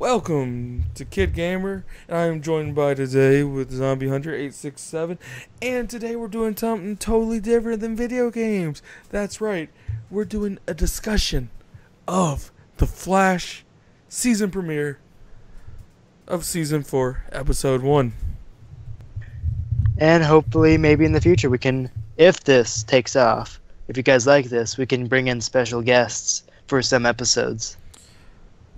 Welcome to Kid Gamer, and I am joined by today with Zombie Hunter 867, and today we're doing something totally different than video games. That's right, we're doing a discussion of the Flash season premiere of Season 4, Episode 1. And hopefully, maybe in the future, we can, if this takes off, if you guys like this, we can bring in special guests for some episodes.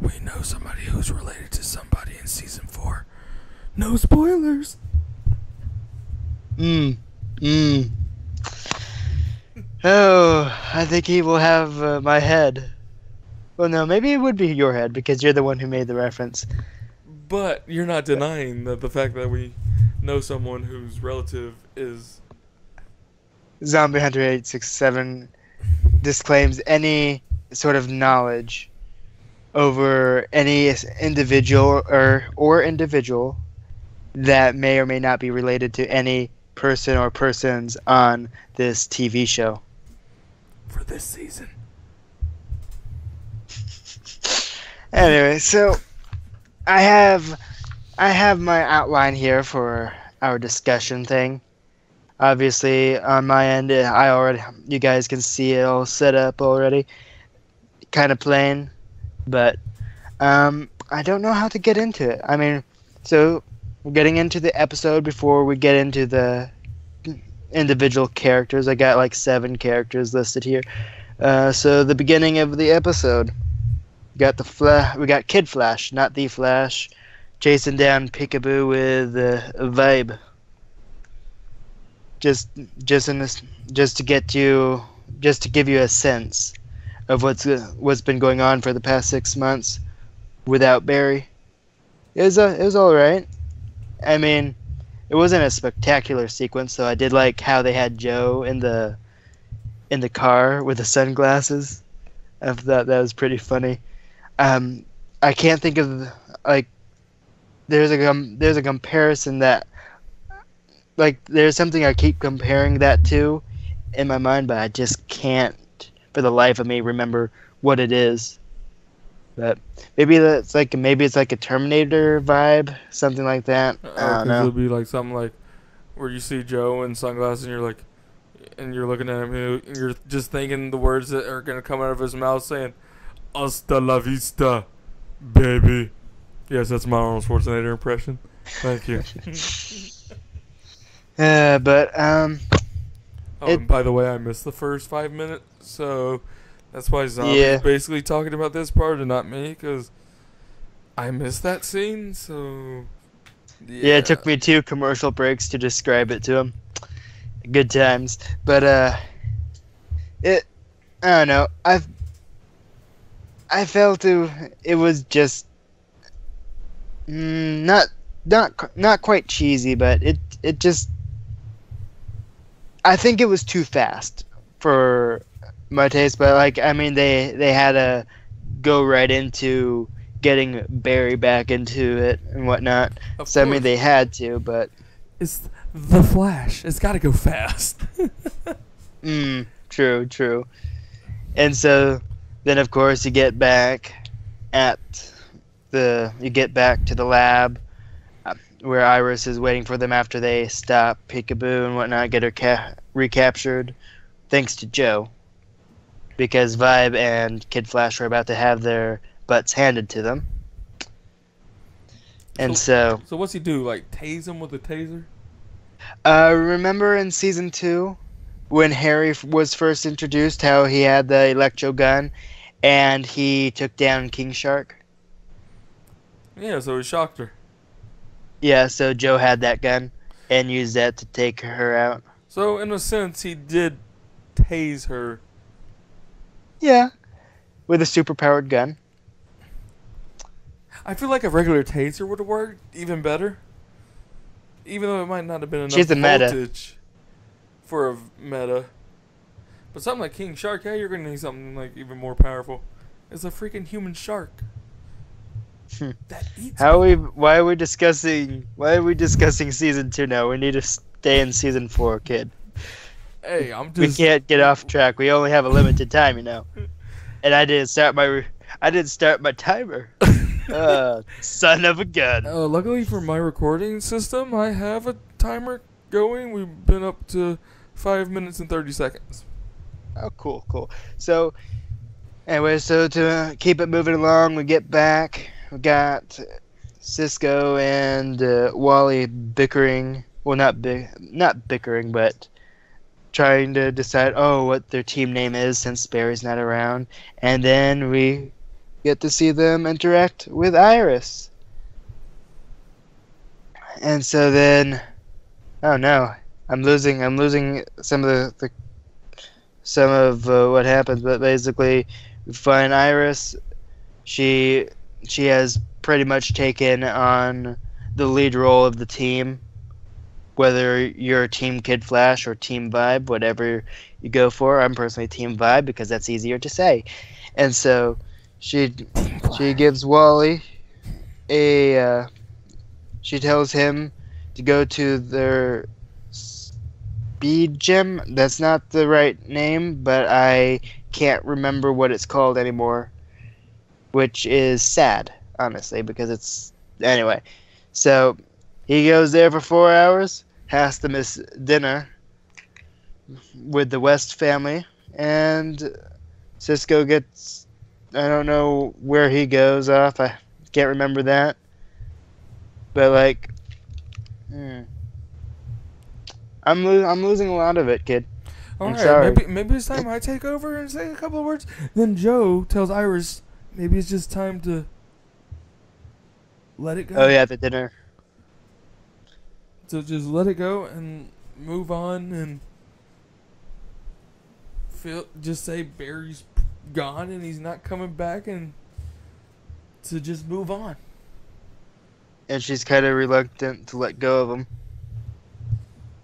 We know somebody who's related to somebody in Season 4. No spoilers! Oh, I think he will have my head. Well, no, maybe it would be your head, because you're the one who made the reference. But you're not denying that the fact that we know someone whose relative is... Zombie Hunter 867 disclaims any sort of knowledge over any individual or individual that may or may not be related to any person or persons on this TV show. For this season. Anyway, so I have my outline here for our discussion thing. Obviously, on my end, you guys can see it all set up already. Kind of plain, but I don't know how to get into it. I mean, so we're getting into the episode before we get into the individual characters. I got like 7 characters listed here. So the beginning of the episode, we got Kid Flash, not the Flash, chasing down Peekaboo with a vibe. Just to give you a sense of what's been going on for the past 6 months without Barry. It was all right. I mean, it wasn't a spectacular sequence, so I did like how they had Joe in the car with the sunglasses. I thought that was pretty funny. I can't think of there's a comparison that there's something I keep comparing that to in my mind, but I just can't for the life of me remember what it is. But maybe it's like a Terminator vibe, something like that. I don't know. It would be like something like where you see Joe in sunglasses and you're looking at him and you're just thinking the words that are gonna come out of his mouth saying "Hasta la vista, baby." Yes, that's my Arnold Schwarzenegger impression. Thank you. And by the way, I missed the first 5 minutes, so that's why Zombie's basically talking about this part and not me, because I missed that scene, so... Yeah, it took me 2 commercial breaks to describe it to him. Good times. But, I don't know, I felt it was just... not quite cheesy, but it just... I think it was too fast for my taste, but they had to go right into getting Barry back into it and whatnot. So I mean, they had to, but it's the Flash. It's got to go fast. True. And so then, of course, you get back to the lab. Where Iris is waiting for them after they stop Peekaboo and whatnot, get her recaptured, thanks to Joe, because Vibe and Kid Flash are about to have their butts handed to them. And so what's he do? Like tase him with a taser? Remember in season 2 when Harry was first introduced, how he had the electro gun and he took down King Shark? Yeah, so he shocked her. Yeah, so Joe had that gun and used that to take her out. So, in a sense, he did tase her. Yeah, with a superpowered gun. I feel like a regular taser would have worked even better. Even though it might not have been enough She's a meta. voltage for a meta. But something like King Shark, yeah, you're going to need something like even more powerful. It's a freaking human shark. That eats why are we discussing season 2 now? We need to stay in season 4, kid. Hey, we can't get off track. We only have a limited time, you know. And I didn't start my timer. Son of a gun. Luckily for my recording system, I have a timer going. We've been up to 5 minutes and 30 seconds. Oh, cool, cool. So, anyway, so to keep it moving along, we get back. We got Cisco and Wally bickering. Well, not bickering, but trying to decide, what their team name is since Barry's not around. And then we get to see them interact with Iris. And so then, oh no, I'm losing some of what happens. But basically, we find Iris. She has pretty much taken on the lead role of the team. Whether you're Team Kid Flash or Team Vibe, whatever you go for. I'm personally Team Vibe because that's easier to say. And so she gives Wally she tells him to go to their speed gym. That's not the right name, but I can't remember what it's called anymore, which is sad, honestly, because it's... Anyway, so he goes there for 4 hours, has to miss dinner with the West family, and Cisco gets... I don't know where he goes off. I can't remember that. But, like... I'm losing a lot of it, kid. I'm sorry. Maybe it's time I take over and say a couple of words. Then Joe tells Iris, maybe it's just time to let it go. Oh yeah, the dinner. So just let it go and move on and just say Barry's gone and he's not coming back, and to just move on. And she's kind of reluctant to let go of him.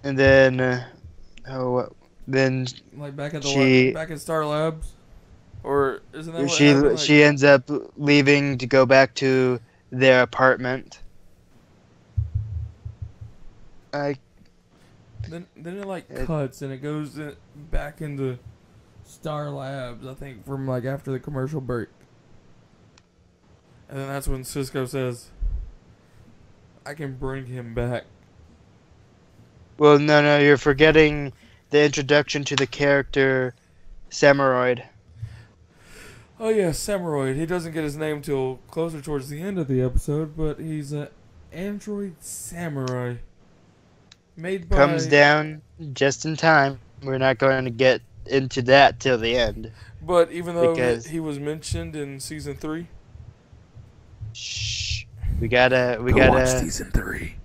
And then, then like back at back at Star Labs, or isn't that what happened? She ends up leaving to go back to their apartment. Then it like cuts and it goes back into Star Labs, I think, from like after the commercial break. And then that's when Cisco says, I can bring him back. Well, no, you're forgetting the introduction to the character Samuroid. Oh yeah, Samuroid. He doesn't get his name till closer towards the end of the episode, but he's an android samurai. Made by... Comes down just in time. We're not going to get into that till the end. But even though he was mentioned in season 3, shh, we gotta watch season 3.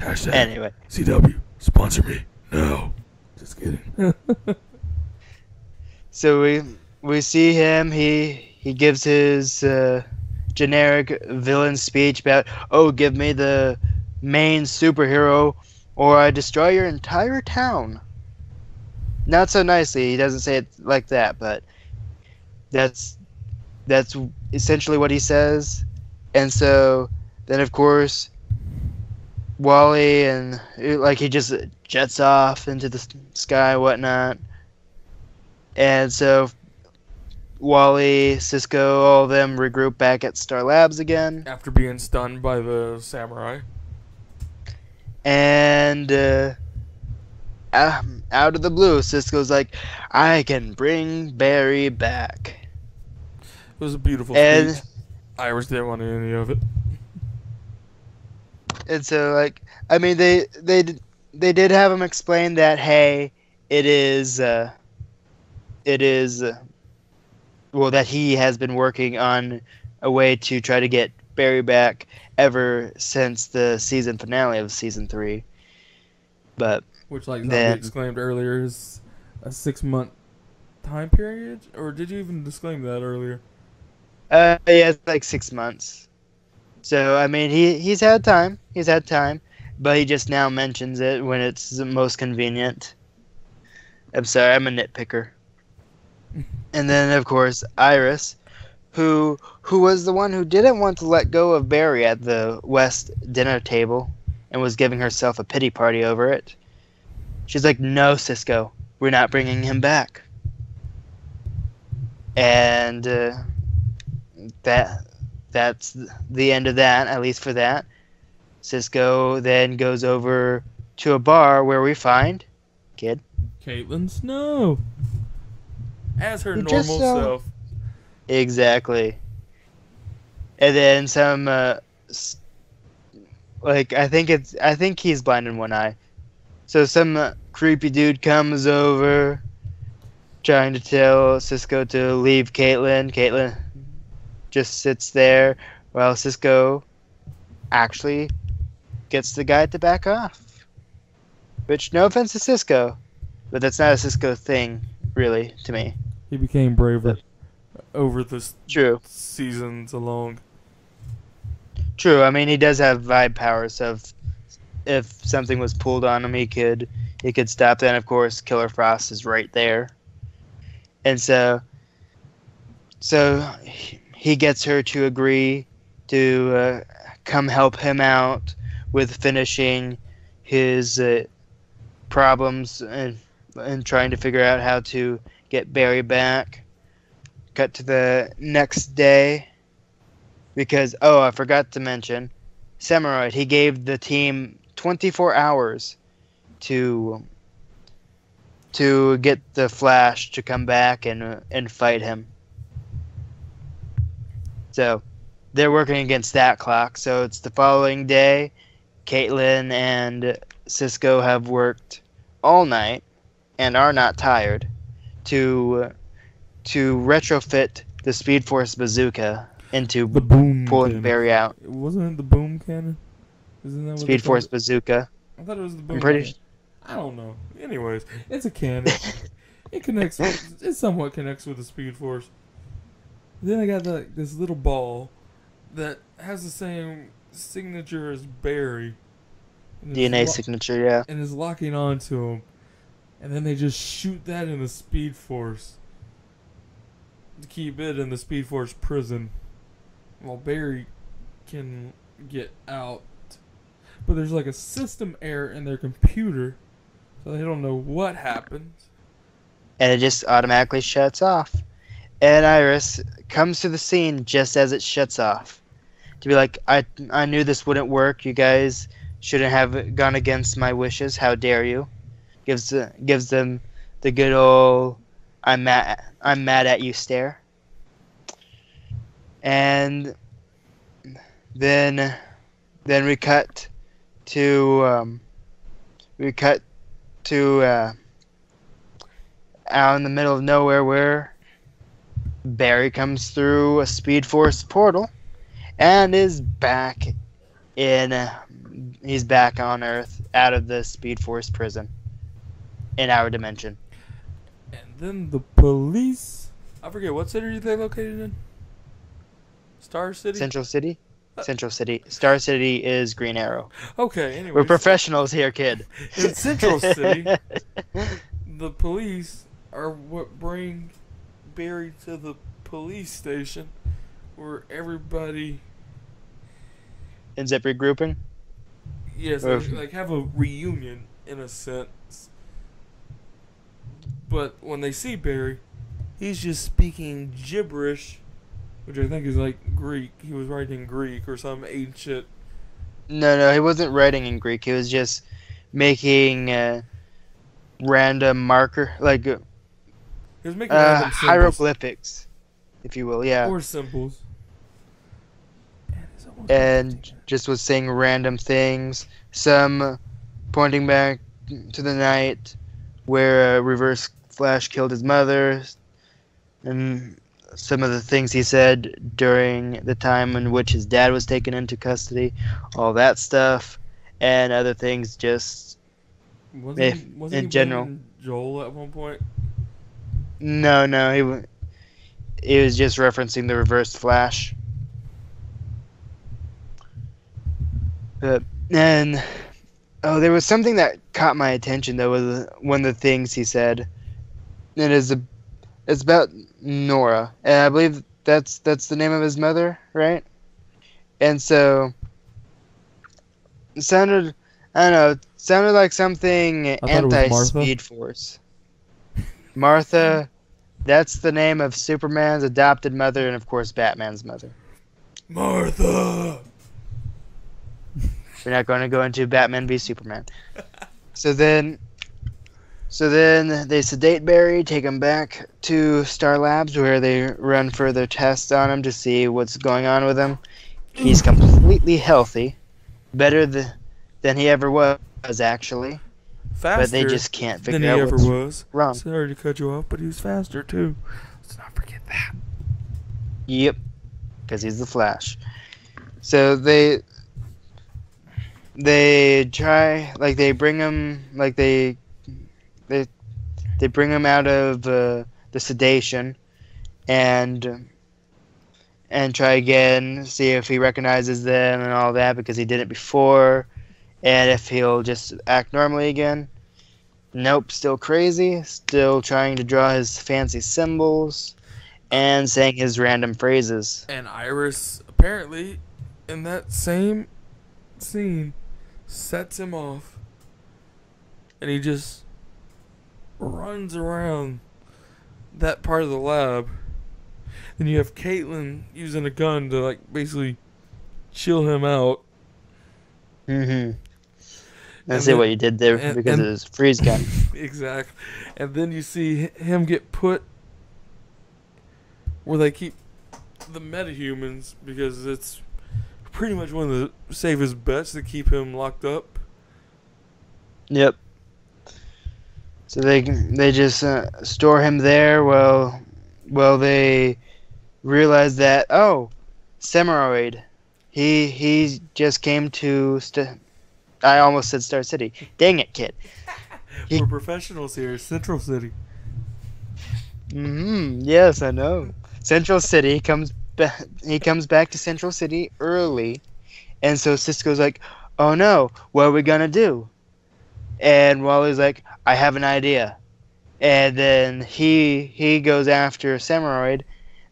Hashtag anyway. CW sponsor me. No, just kidding. So we see him. He gives his generic villain speech about, give me the main superhero or I destroy your entire town. Not so nicely. He doesn't say it like that, but that's essentially what he says. And so then, of course, Wally and he just jets off into the sky, whatnot. And so Wally, Cisco, all of them regroup back at Star Labs again. After being stunned by the samurai. And out of the blue, Cisco's like, I can bring Barry back. It was a beautiful speech. Iris didn't want any of it. And so, I mean, they did have him explain that, hey, it is that he has been working on a way to try to get Barry back ever since the season finale of season 3. But which, like Zombie exclaimed earlier, is a 6-month time period, or did you even disclaim that earlier? Yeah, it's like 6 months. So I mean, he's had time. He's had time, but he just now mentions it when it's the most convenient. I'm sorry, I'm a nitpicker. And then, of course, Iris, who was the one who didn't want to let go of Barry at the West dinner table and was giving herself a pity party over it. She's like, no, Cisco, we're not bringing him back. And that's the end of that, at least for that. Cisco then goes over to a bar where we find Kid. Caitlin Snow as her You just normal self. Exactly. And then some I think he's blind in one eye. So some creepy dude comes over trying to tell Cisco to leave Caitlin. Caitlin just sits there while Cisco actually gets the guy to back off. Which, no offense to Cisco, but that's not a Cisco thing, really, to me. He became braver over the True. seasons along. True. I mean, he does have vibe powers of if something was pulled on him, he could stop that. And of course, Killer Frost is right there, and so he gets her to agree to come help him out with finishing his problems and trying to figure out how to get Barry back. Cut to the next day because I forgot to mention, Samuroid, he gave the team 24 hours to get the Flash to come back and fight him. So they're working against that clock. So it's the following day. Caitlin and Cisco have worked all night and are not tired to retrofit the Speed Force bazooka into The boom pulling cannon. Barry out. Wasn't it the boom cannon? Isn't that what Speed they Force called bazooka. it? I thought it was the boom. I'm pretty cannon. I don't know. Anyways, it's a cannon. It connects. It somewhat connects with the Speed Force. Then I got this little ball that has the same signature as Barry. And it's DNA signature, yeah. and is locking onto him. And then they just shoot that in the Speed Force to keep it in the Speed Force prison while Barry can get out. But there's like a system error in their computer, so they don't know what happens. And it just automatically shuts off. And Iris comes to the scene just as it shuts off to be like, I knew this wouldn't work. You guys shouldn't have gone against my wishes. How dare you? Gives them the good old I'm mad at you stare. And then we cut to out in the middle of nowhere where Barry comes through a Speed Force portal and is back he's back on Earth out of the Speed Force prison in our dimension. And then the police. I forget what city are they located in. Star City. Central City. Central City. Star City is Green Arrow. Okay. Anyway, We're professionals here, kid. in Central City, the police are what bring Barry to the police station, where everybody, Ends up regrouping. yes, like have a reunion in a sense. But when they see Barry, he's just speaking gibberish, which I think is like Greek. He was writing Greek or some ancient. No, he wasn't writing in Greek. He was just making random marker, like He was making random symbols. hieroglyphics, if you will. Yeah. Or symbols. And just was saying random things, some pointing back to the night where Reverse Flash killed his mother, and some of the things he said during the time in which his dad was taken into custody, all that stuff, and other things just wasn't in he general. blaming Joel at one point? No, he was just referencing the Reverse Flash. And there was something that caught my attention though. Was one of the things he said. It's about Nora, and I believe that's the name of his mother, right? And so it sounded, I don't know, sounded like something anti-Speed Force. Martha, that's the name of Superman's adopted mother, and of course Batman's mother. Martha. We're not going to go into Batman v Superman. So then they sedate Barry, take him back to Star Labs, where they run further tests on him to see what's going on with him. He's completely healthy, better than he ever was, actually. Faster But they just can't than figure he out ever what's was. wrong. Sorry to cut you off, but he was faster too. Let's not forget that. Yep, because he's the Flash. So they try, like, they bring him, like, they bring him out of the sedation and try again, see if he recognizes them and all that, because he did it before, and if he'll just act normally again. Nope, still crazy, still trying to draw his fancy symbols and saying his random phrases. And Iris, apparently, in that same scene, sets him off. And he just runs around that part of the lab. Then you have Caitlin using a gun to, like, basically chill him out. Mm-hmm. I And see then- what you did there, because it was freeze gun. Exactly. And then you see him get put where they keep the metahumans, because it's pretty much one of the safest bets to keep him locked up. Yep. So they just store him there. Well, they realize that, oh, Semeroid, he just came to I almost said Star City. Dang it, kid. We're professionals here, Central City. Yes, I know. Central City he comes back to Central City early, and so Cisco's like, "Oh no, what are we gonna do?" And Wally's like, "I have an idea." And then he goes after Semeroid,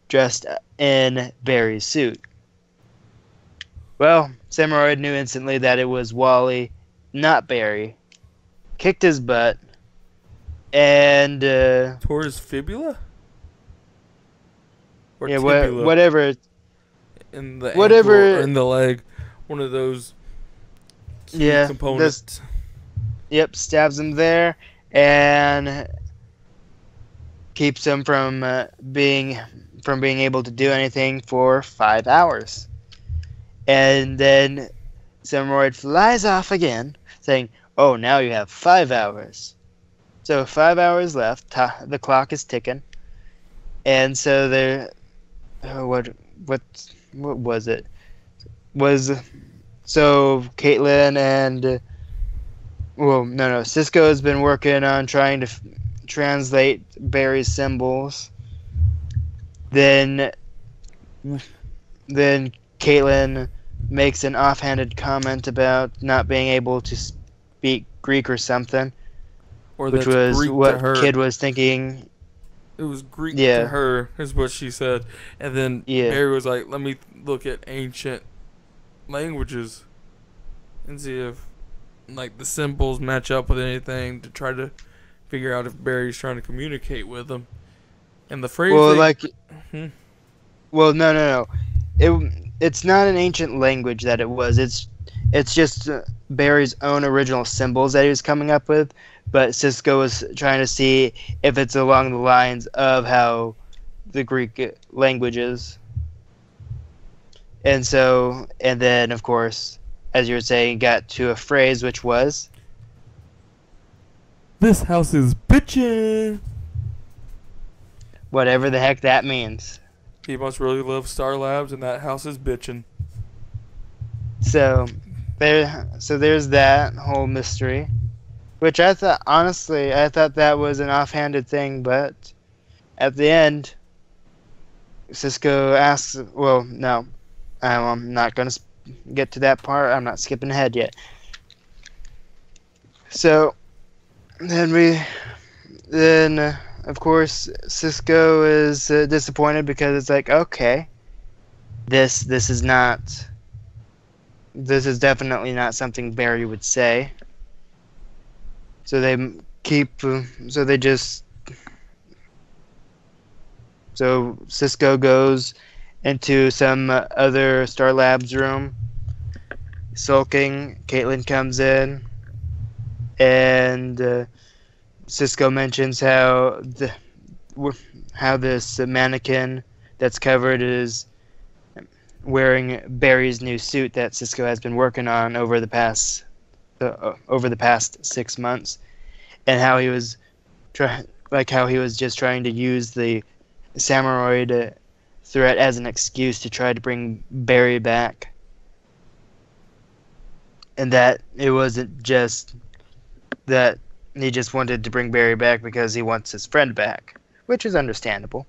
dressed in Barry's suit. Well, Semeroid knew instantly that it was Wally, not Barry. Kicked his butt, and Tore his fibula? Or yeah, tibula? whatever. In the whatever- ankle or in the leg. One of those key Yeah, components. Yep, stabs him there and keeps him from being able to do anything for 5 hours. And then Semeroid flies off again, saying, "Oh, now you have 5 hours." So 5 hours left. The clock is ticking, and so there. What was it? So Caitlin and Cisco has been working on trying to translate Barry's symbols. Then Caitlin makes an offhanded comment about not being able to speak Greek or something, Or which that's was Greek to what her. Kid was thinking. It was Greek Yeah. to her, is what she said. And then Yeah. Barry was like, let me look at ancient languages and see if, like, the symbols match up with anything to try to figure out if Barry's trying to communicate with them. And the phrase Well, Hmm? Well, no. It's not an ancient language that it was. It's just Barry's own original symbols that he was coming up with. But Cisco was trying to see if it's along the lines of how the Greek language is. And then, of course, as you were saying, got to a phrase which was, This house is bitchin'. whatever the heck that means. He must really love Star Labs, and that house is bitchin'. So there's that whole mystery, which I thought that was an offhanded thing, but at the end, Cisco asks, well, no, I'm not going to get to that part. I'm not skipping ahead yet. So then of course, Cisco is disappointed, because it's like, okay, this is definitely not something Barry would say. So so Cisco goes into some other Star Labs room. Sulking, Caitlin comes in, and Cisco mentions how this mannequin that's covered is wearing Barry's new suit that Cisco has been working on over the past 6 months, and how he was just trying to use the Samuroid threat as an excuse to try to bring Barry back, and that it wasn't just that he just wanted to bring Barry back because he wants his friend back, which is understandable.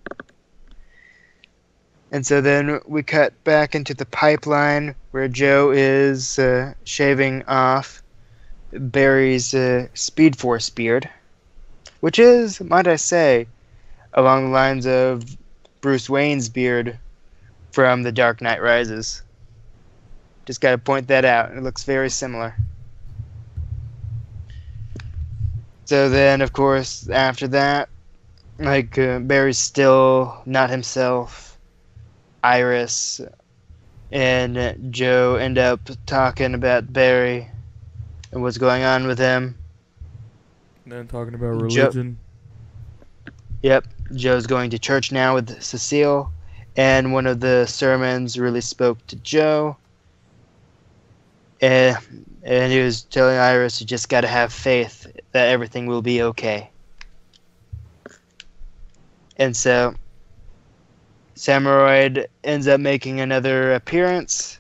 And so then we cut back into the pipeline where Joe is shaving off Barry's Speed Force beard, which is, might I say, along the lines of Bruce Wayne's beard from The Dark Knight Rises. Just gotta point that out. It looks very similar. So then, of course, after that, Barry's still not himself. Iris and Joe end up talking about Barry and what's going on with him. And then talking about religion. Yep, Joe's going to church now with Cecile, and one of the sermons really spoke to Joe. And he was telling Iris, you just gotta have faith that everything will be okay. And so Samuroid ends up making another appearance.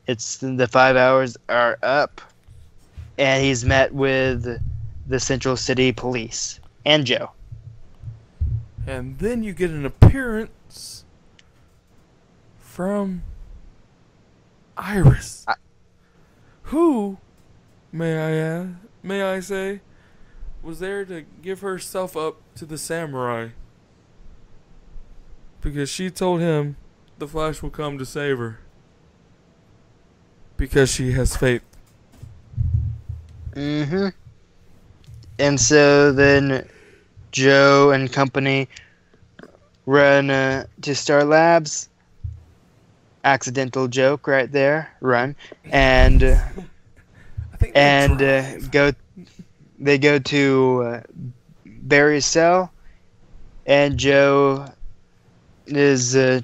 It's the 5 hours are up, and he's met with the Central City Police and Joe. And then you get an appearance from Iris, who, may I say, was there to give herself up to the samurai. Because she told him the Flash will come to save her. Because she has faith. Mm-hmm. And so then Joe and company run to Star Labs. Accidental joke right there. Run. And they go to Barry's cell, and Joe is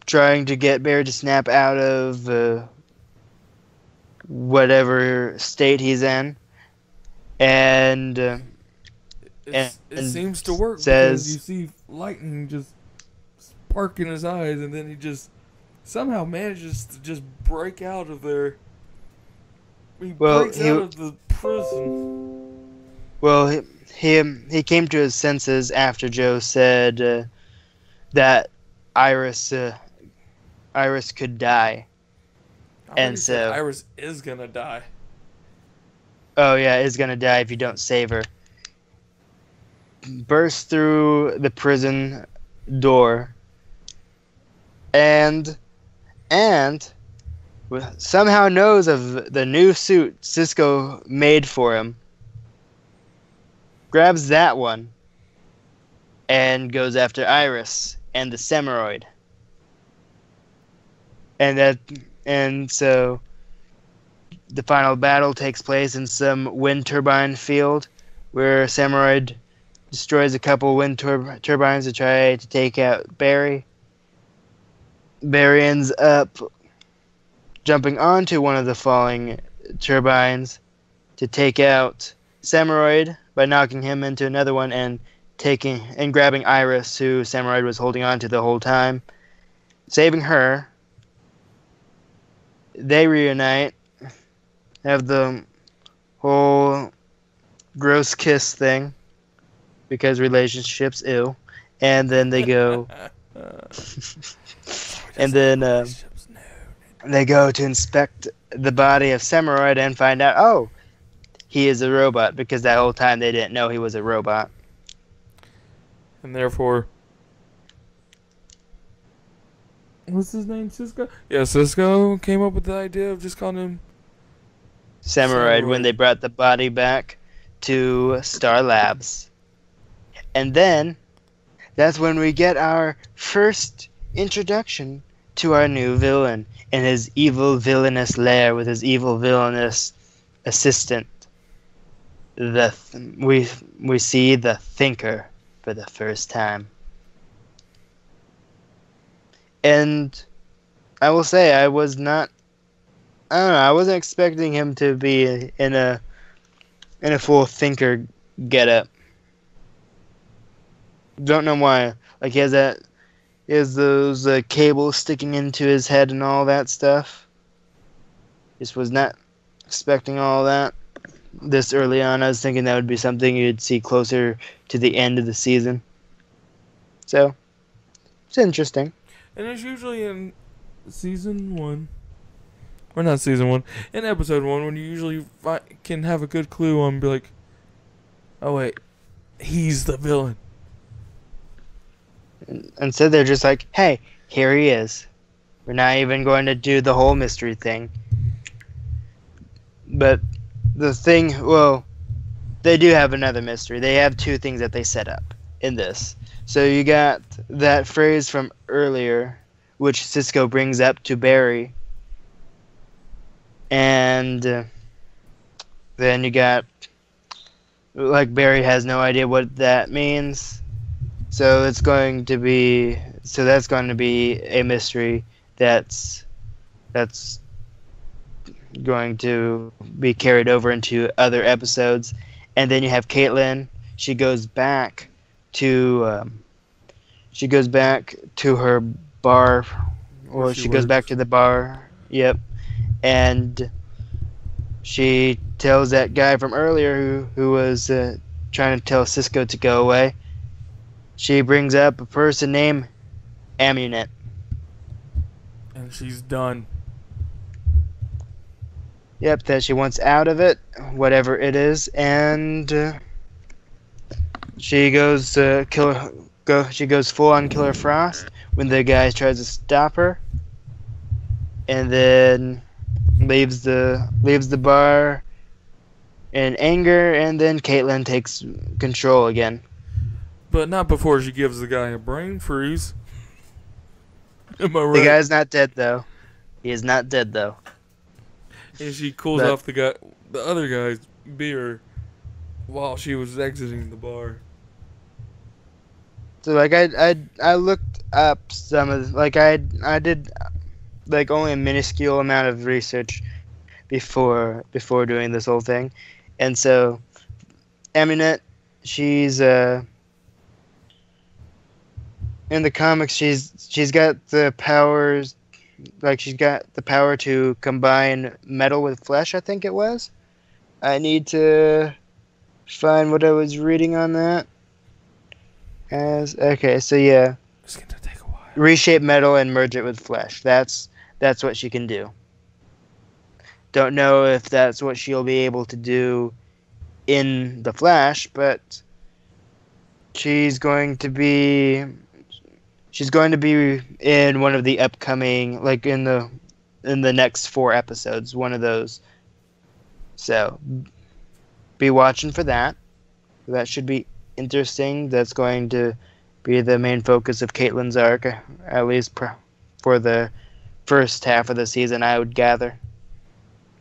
trying to get Barry to snap out of whatever state he's in, and it seems to work, says, because you see lightning just spark in his eyes, and then he just somehow manages to just break out of there. He breaks out of the prison. Well, he came to his senses after Joe said that Iris could die, and so Iris is gonna die. Oh yeah, is gonna die if you don't save her. Bursts through the prison door, and somehow knows of the new suit Cisco made for him. Grabs that one and goes after Iris and the Samuroid. And so the final battle takes place in some wind turbine field where Samuroid destroys a couple wind turbines to try to take out Barry. Barry ends up jumping onto one of the falling turbines to take out Samuroid by knocking him into another one and grabbing Iris, who Samuroid was holding on to the whole time, saving her. They reunite, have the whole gross kiss thing, because relationships, ew, and then they go, and then they go to inspect the body of Samuroid and find out, oh, he is a robot, because that whole time they didn't know he was a robot. And therefore, what's his name, Cisco? Yeah, Cisco came up with the idea of just calling him Samuroid when they brought the body back to Star Labs. And then, that's when we get our first introduction to our new villain in his evil villainous lair with his evil villainous assistant. We see the Thinker for the first time. And I will say I don't know, I wasn't expecting him to be in a full Thinker getup. Don't know why. Like he has those cables sticking into his head and all that stuff. Just was not expecting all that this early on. I was thinking that would be something you'd see closer to the end of the season. So it's interesting. And it's usually in season 1. Or not season 1. In episode 1 when you usually can have a good clue on, be like, oh wait, he's the villain. And so they're just like, hey, here he is. We're not even going to do the whole mystery thing. But the thing, well, they do have another mystery. They have two things that they set up in this. So you got that phrase from earlier, which Cisco brings up to Barry. And then you got, like, Barry has no idea what that means. So that's going to be a mystery that's going to be carried over into other episodes. And then you have Caitlin. She goes back to her bar, or she goes back to the bar. Yep. And she tells that guy from earlier who was trying to tell Cisco to go away. She brings up a person named Amunet. And she's done. Yep, that she wants out of it, whatever it is, and she goes she goes full on Killer Frost when the guy tries to stop her, and then leaves the bar in anger, and then Caitlin takes control again. But not before she gives the guy a brain freeze. Am I right? The guy's not dead though. He is not dead though. And she cools off the other guy's beer while she was exiting the bar. So like I looked up some of I did like only a minuscule amount of research before doing this whole thing, and so Amunet, she's in the comics she's got the powers, like she's got the power to combine metal with flesh, I think it was. I need to find what I was reading on that. Okay, so yeah. It's gonna take a while. Reshape metal and merge it with flesh. That's what she can do. Don't know if that's what she'll be able to do in the Flash, but she's going to be in one of the upcoming, like in the next 4 episodes, one of those. So be watching for that. That should be interesting. That's going to be the main focus of Caitlin's arc, at least for the first half of the season, I would gather.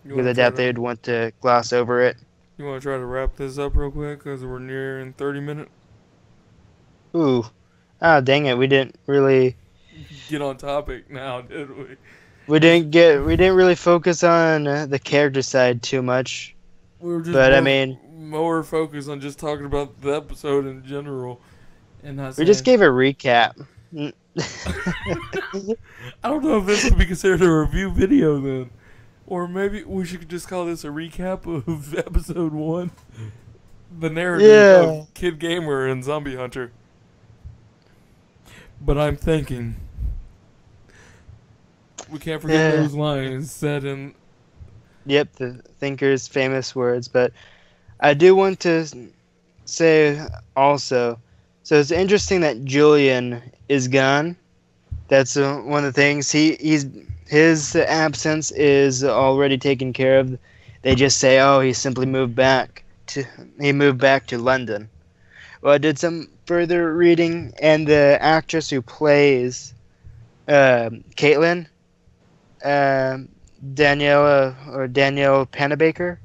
Because I doubt they'd want to gloss over it. You want to try to wrap this up real quick because we're nearing 30 minutes? Ooh. Ah, dang it. We didn't really get on topic now, did we? We didn't really focus on the character side too much. We were just more focused on just talking about the episode in general. And not we just gave a recap. I don't know if this would be considered a review video then. Or maybe we should just call this a recap of episode 1. The narrative of Kid Gamer and Zombie Hunter. But I'm thinking we can't forget those lines said in... Yep, the Thinker's famous words. But I do want to say also, so it's interesting that Julian is gone. That's one of the things. His absence is already taken care of. They just say, oh, he simply moved back to London. Well, I did some further reading, and the actress who plays Caitlin, Danielle Panabaker.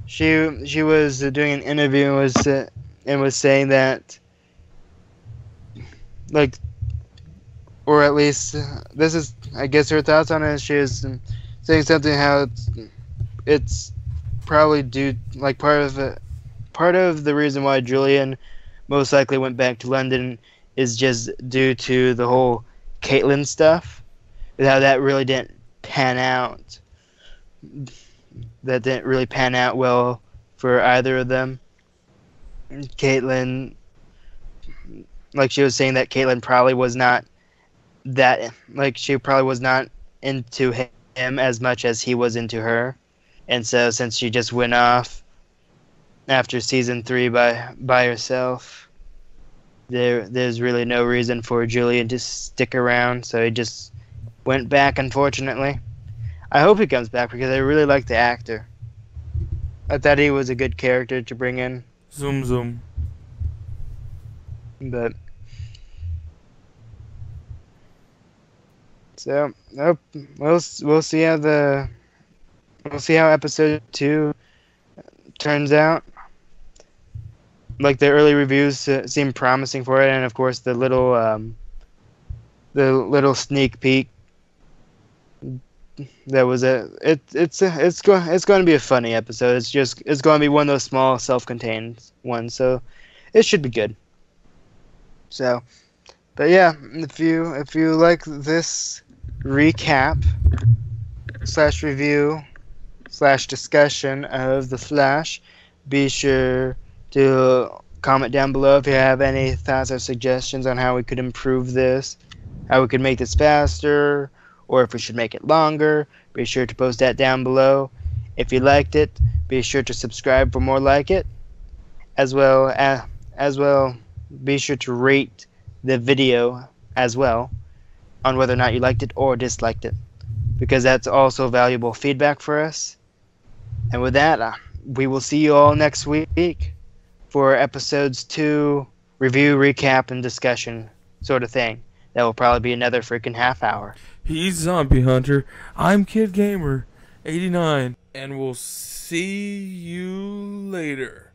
She was doing an interview and was saying that, like, or at least this is, I guess, her thoughts on it. She was saying something how it's probably due, like, part of the reason why Julian most likely went back to London is just due to the whole Caitlyn stuff, how that really didn't pan out. That didn't really pan out well for either of them. Caitlyn, like, she was saying that Caitlyn probably was not that, like, she probably was not into him as much as he was into her. And so since she just went off after season 3 by herself, there's really no reason for Julian to stick around, so he just went back, unfortunately. I hope he comes back because I really like the actor. I thought he was a good character to bring in. Zoom zoom. But so we'll see how episode 2 turns out. Like, the early reviews seem promising for it, and of course the little sneak peek that was it's going to be a funny episode. It's going to be one of those small self-contained ones, so it should be good. So, but yeah, if you like this recap / review / discussion of The Flash, be sure to comment down below if you have any thoughts or suggestions on how we could improve this, how we could make this faster, or if we should make it longer. Be sure to post that down below. If you liked it, be sure to subscribe for more like it. As well, be sure to rate the video as well on whether or not you liked it or disliked it, because that's also valuable feedback for us. And with that, we will see you all next week for episodes 2 review, recap, and discussion sort of thing. That will probably be another freaking half hour. He's Zombie Hunter. I'm Kid Gamer 89, and we'll see you later.